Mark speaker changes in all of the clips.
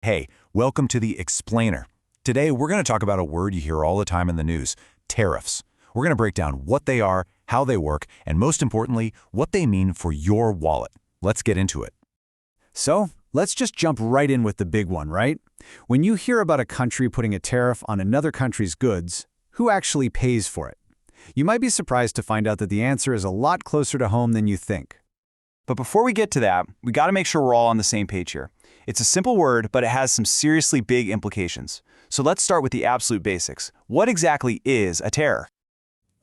Speaker 1: Hey, welcome to the Explainer. Today, we're going to talk about a word you hear all the time in the news, tariffs. We're going to break down what they are, how they work, and most importantly, what they mean for your wallet. Let's get into it.
Speaker 2: So, let's just jump right in with the big one, right? When you hear about a country putting a tariff on another country's goods, who actually pays for it? You might be surprised to find out that the answer is a lot closer to home than you think.
Speaker 3: But before we get to that, we got to make sure we're all on the same page here. It's a simple word, but it has some seriously big implications. So let's start with the absolute basics. What exactly is a tariff?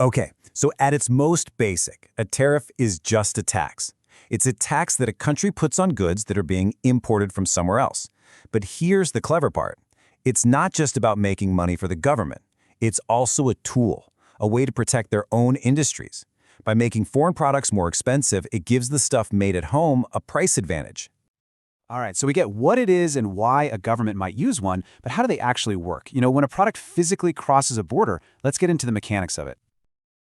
Speaker 1: Okay, so at its most basic, a tariff is just a tax. It's a tax that a country puts on goods that are being imported from somewhere else. But here's the clever part. It's not just about making money for the government. It's also a tool, a way to protect their own industries. By making foreign products more expensive, it gives the stuff made at home a price advantage.
Speaker 2: All right, so we get what it is and why a government might use one, but how do they actually work? When a product physically crosses a border, let's get into the mechanics of it.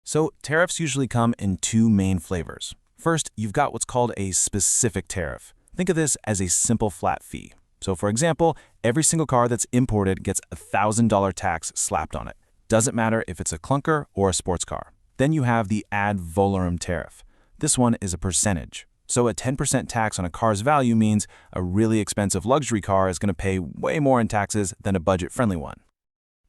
Speaker 4: So tariffs usually come in two main flavors. First, you've got what's called a specific tariff. Think of this as a simple flat fee. So for example, every single car that's imported gets a $1,000 tax slapped on it. Doesn't matter if it's a clunker or a sports car. Then you have the ad valorem tariff. This one is a percentage. So a 10% tax on a car's value means a really expensive luxury car is going to pay way more in taxes than a budget-friendly one.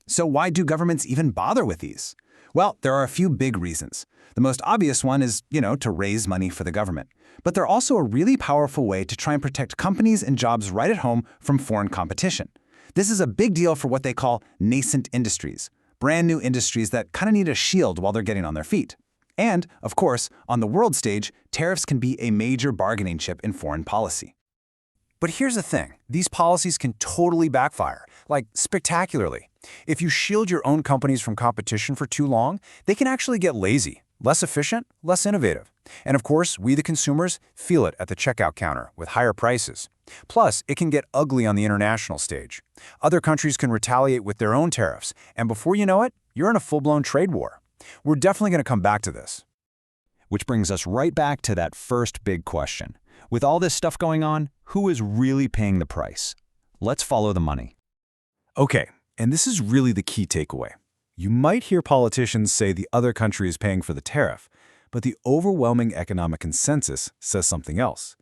Speaker 2: So why do governments even bother with these? Well, there are a few big reasons. The most obvious one is, to raise money for the government. But they're also a really powerful way to try and protect companies and jobs right at home from foreign competition. This is a big deal for what they call nascent industries, brand new industries that kind of need a shield while they're getting on their feet. And, of course, on the world stage, tariffs can be a major bargaining chip in foreign policy. But here's the thing. These policies can totally backfire, like spectacularly. If you shield your own companies from competition for too long, they can actually get lazy, less efficient, less innovative. And of course, we the consumers feel it at the checkout counter with higher prices. Plus, it can get ugly on the international stage. Other countries can retaliate with their own tariffs, and before you know it, you're in a full-blown trade war. We're definitely going to come back to this. Which brings us right back to that first big question. With all this stuff going on, who is really paying the price? Let's follow the money. Okay, and this is really the key takeaway. You might hear politicians say the other country is paying for the tariff, but the overwhelming economic consensus says something else.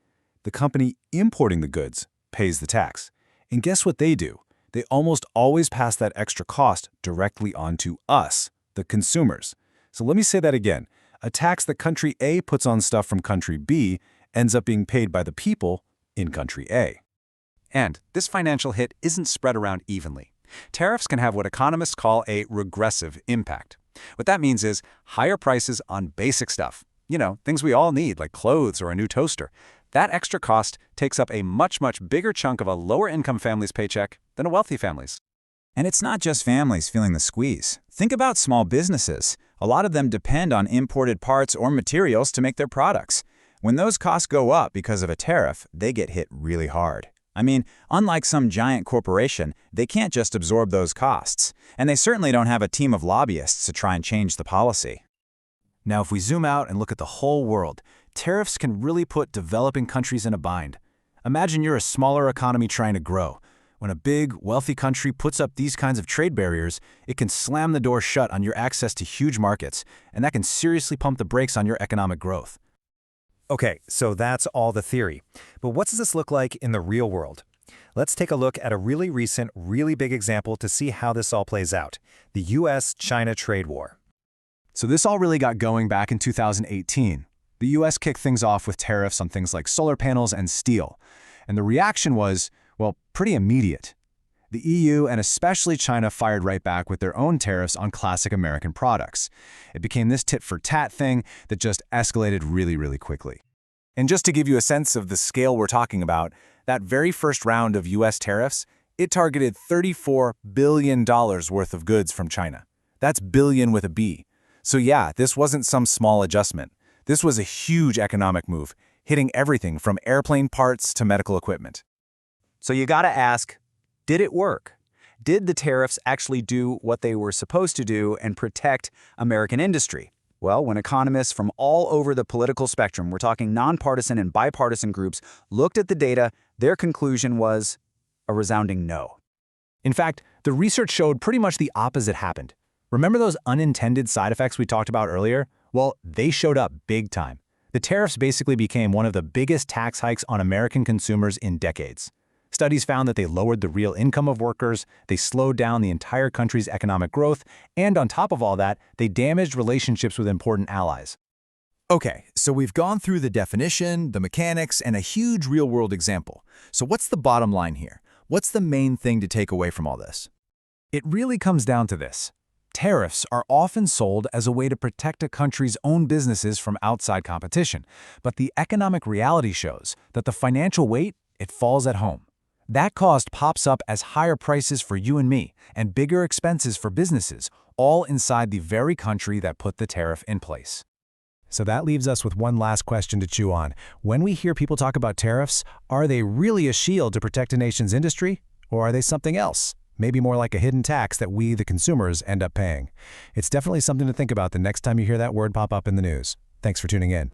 Speaker 2: The company importing the goods pays the tax. And guess what they do? They almost always pass that extra cost directly on to us, the consumers. So let me say that again. A tax that country A puts on stuff from country B ends up being paid by the people in country A. And this financial hit isn't spread around evenly. Tariffs can have what economists call a regressive impact. What that means is higher prices on basic stuff. Things we all need, like clothes or a new toaster. That extra cost takes up a much bigger chunk of a lower-income family's paycheck than a wealthy family's.
Speaker 5: And it's not just families feeling the squeeze. Think about small businesses. A lot of them depend on imported parts or materials to make their products. When those costs go up because of a tariff, they get hit really hard. I mean, unlike some giant corporation, they can't just absorb those costs. And they certainly don't have a team of lobbyists to try and change the policy.
Speaker 2: Now, if we zoom out and look at the whole world, tariffs can really put developing countries in a bind. Imagine you're a smaller economy trying to grow. When a big, wealthy country puts up these kinds of trade barriers, it can slam the door shut on your access to huge markets, and that can seriously pump the brakes on your economic growth.
Speaker 6: Okay, so that's all the theory. But what does this look like in the real world? Let's take a look at a really recent, really big example to see how this all plays out. The US-China trade war.
Speaker 2: So this all really got going back in 2018. The US kicked things off with tariffs on things like solar panels and steel. And the reaction was, well, pretty immediate. The EU and especially China fired right back with their own tariffs on classic American products. It became this tit-for-tat thing that just escalated really quickly. And just to give you a sense of the scale we're talking about, that very first round of US tariffs, it targeted $34 billion worth of goods from China. That's billion with a B. So yeah, this wasn't some small adjustment. This was a huge economic move, hitting everything from airplane parts to medical equipment.
Speaker 7: So you gotta ask, did it work? Did the tariffs actually do what they were supposed to do and protect American industry? Well, when economists from all over the political spectrum, we're talking nonpartisan and bipartisan groups, looked at the data, their conclusion was, a resounding no.
Speaker 2: In fact, the research showed pretty much the opposite happened. Remember those unintended side effects we talked about earlier? Well, they showed up big time. The tariffs basically became one of the biggest tax hikes on American consumers in decades. Studies found that they lowered the real income of workers, they slowed down the entire country's economic growth, and on top of all that, they damaged relationships with important allies.
Speaker 4: Okay, so we've gone through the definition, the mechanics, and a huge real-world example. So what's the bottom line here? What's the main thing to take away from all this?
Speaker 1: It really comes down to this. Tariffs are often sold as a way to protect a country's own businesses from outside competition, but the economic reality shows that the financial weight, it falls at home. That cost pops up as higher prices for you and me, and bigger expenses for businesses, all inside the very country that put the tariff in place.
Speaker 6: So that leaves us with one last question to chew on. When we hear people talk about tariffs, are they really a shield to protect a nation's industry? Or are they something else? Maybe more like a hidden tax that we, the consumers, end up paying. It's definitely something to think about the next time you hear that word pop up in the news. Thanks for tuning in.